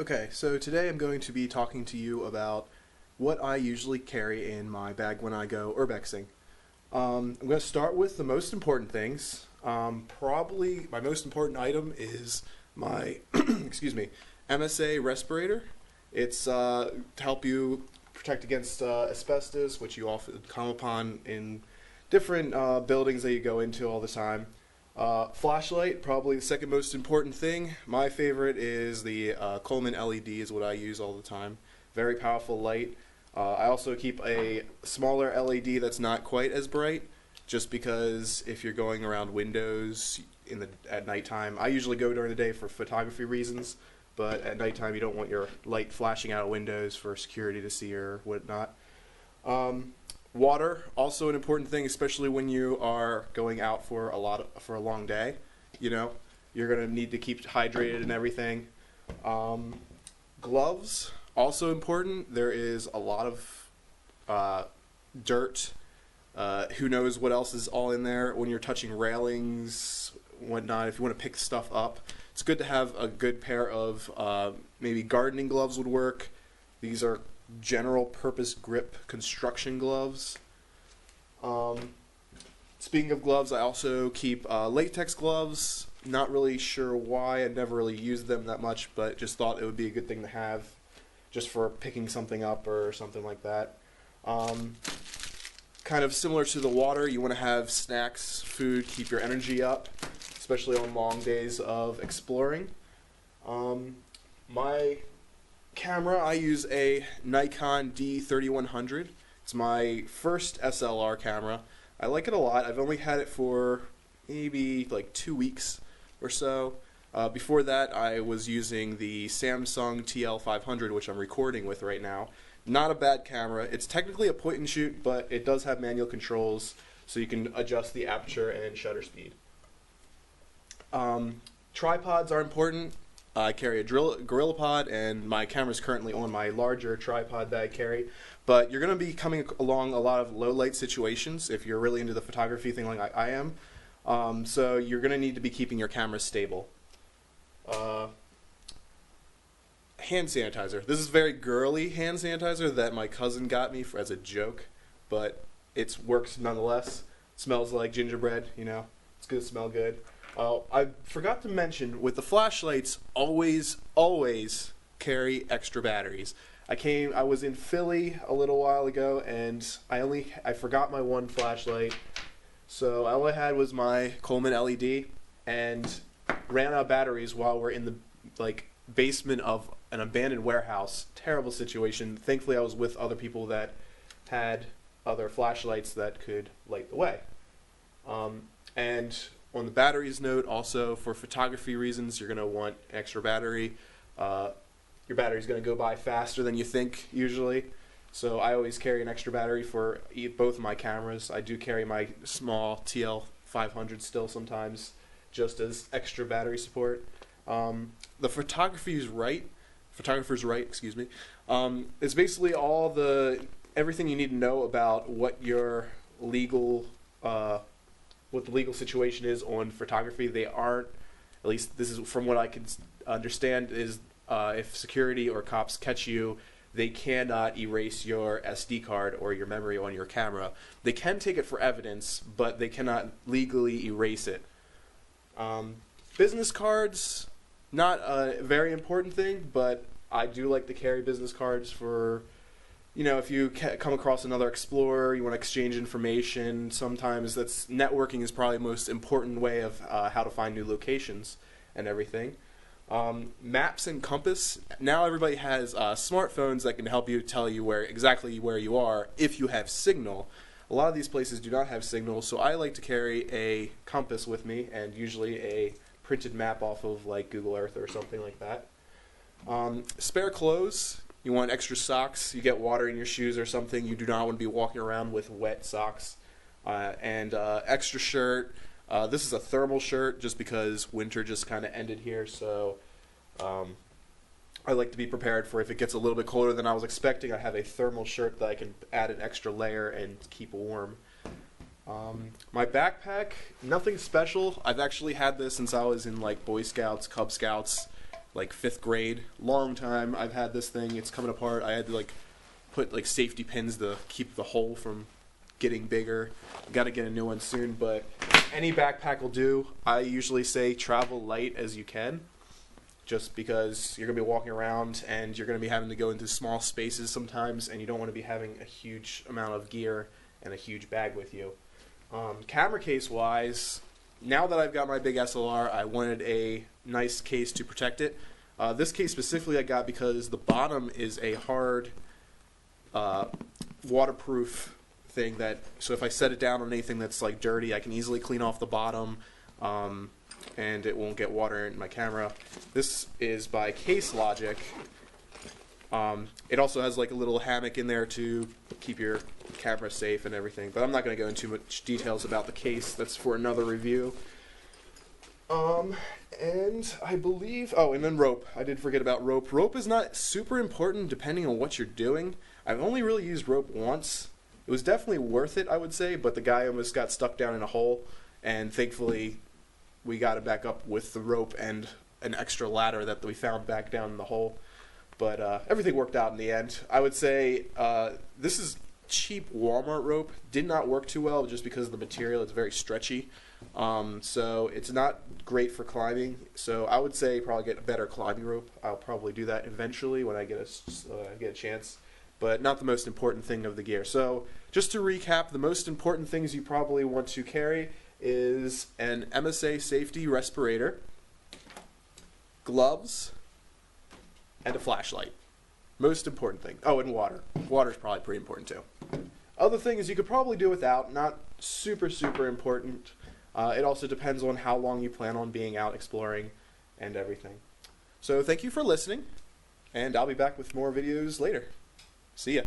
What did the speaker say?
Okay, so today I'm going to be talking to you about what I usually carry in my bag when I go urbexing. I'm going to start with the most important things. Probably my most important item is my excuse me, MSA respirator. It's to help you protect against asbestos, which you often come upon in different buildings that you go into all the time. Flashlight, probably the second most important thing. My favorite is the Coleman LED is what I use all the time. Very powerful light. I also keep a smaller LED that's not quite as bright, just because if you're going around windows at nighttime, I usually go during the day for photography reasons, but at nighttime you don't want your light flashing out of windows for security to see or whatnot. Water, also an important thing, especially when you are going out for a long day. You know, you're gonna need to keep hydrated and everything. Gloves, also important. There is a lot of dirt. Who knows what else is all in there when you're touching railings, whatnot. If you want to pick stuff up, it's good to have a good pair of maybe gardening gloves would work. These are general purpose grip construction gloves. Speaking of gloves, I also keep latex gloves. Not really sure why. I never really used them that much, but just thought it would be a good thing to have just for picking something up or something like that. Kind of similar to the water, you want to have snacks, food, keep your energy up, especially on long days of exploring. My camera, I use a Nikon D3100. It's my first SLR camera. I like it a lot. I've only had it for maybe like 2 weeks or so. Before that, I was using the Samsung TL500, which I'm recording with right now. Not a bad camera. It's technically a point and shoot, but it does have manual controls, so you can adjust the aperture and shutter speed. Tripods are important. I carry a GorillaPod, and my camera is currently on my larger tripod that I carry. But you're going to be coming along a lot of low light situations if you're really into the photography thing like I am. So you're going to need to be keeping your camera stable. Hand sanitizer. This is very girly hand sanitizer that my cousin got me as a joke, but it works nonetheless. It smells like gingerbread, you know. It's going to smell good. I forgot to mention, with the flashlights, always carry extra batteries. I was in Philly a little while ago, and I forgot my one flashlight, so all I had was my Coleman LED, and ran out of batteries while we're in the basement of an abandoned warehouse. Terrible situation. Thankfully, I was with other people that had other flashlights that could light the way. And on the batteries note, also for photography reasons, you're going to want extra battery. Your battery's going to go by faster than you think usually, so I always carry an extra battery for both of my cameras. I do carry my small TL500 still sometimes, just as extra battery support. The photographer's right, excuse me. It's basically everything you need to know about what your legal what the legal situation is on photography. They aren't, at least this is from what I can understand, is if security or cops catch you, they cannot erase your SD card or your memory on your camera. They can take it for evidence, but they cannot legally erase it. Business cards, not a very important thing, but I do like to carry business cards for, if you come across another explorer, you want to exchange information. Sometimes networking is probably the most important way of how to find new locations and everything. Maps and compass. Now everybody has smartphones that can help you tell you exactly where you are if you have signal. A lot of these places do not have signal, so I like to carry a compass with me, and usually a printed map off of Google Earth or something like that. Spare clothes. You want extra socks. You get water in your shoes or something. You do not want to be walking around with wet socks. And extra shirt. This is a thermal shirt just because winter just kind of ended here, so I like to be prepared for if it gets a little bit colder than I was expecting. I have a thermal shirt that I can add an extra layer and keep warm. My backpack, nothing special. I've actually had this since I was in Boy Scouts, Cub Scouts. like 5th grade. Long time I've had this thing. It's coming apart. I had to like put like safety pins to keep the hole from getting bigger. Got to get a new one soon, but any backpack will do. I usually say travel light as you can, just because you're going to be walking around and you're going to be having to go into small spaces sometimes, and you don't want to be having a huge amount of gear and a huge bag with you. Camera case wise, now that I've got my big SLR, I wanted a nice case to protect it. This case specifically I got because the bottom is a hard waterproof thing so if I set it down on anything that's like dirty, I can easily clean off the bottom, and it won't get water in my camera. This is by Case Logic. It also has like a little hammock in there to keep your camera safe and everything, but I'm not going to go into much details about the case. That's for another review. And I believe, and then rope. I did forget about rope. Rope is not super important depending on what you're doing. I've only really used rope once. It was definitely worth it, I would say, but the guy almost got stuck down in a hole, and thankfully we got it back up with the rope and an extra ladder that we found back down in the hole. But everything worked out in the end. I would say this is cheap Walmart rope. Did not work too well just because of the material. It's very stretchy. So it's not great for climbing. So I would say probably get a better climbing rope. I'll probably do that eventually when I get a chance. But not the most important thing of the gear. So just to recap, the most important things you probably want to carry is an MSA safety respirator, gloves, and a flashlight. Most important thing. Oh, and water. Water's probably pretty important too. Other things you could probably do without, not super important. It also depends on how long you plan on being out exploring and everything. So thank you for listening, and I'll be back with more videos later. See ya.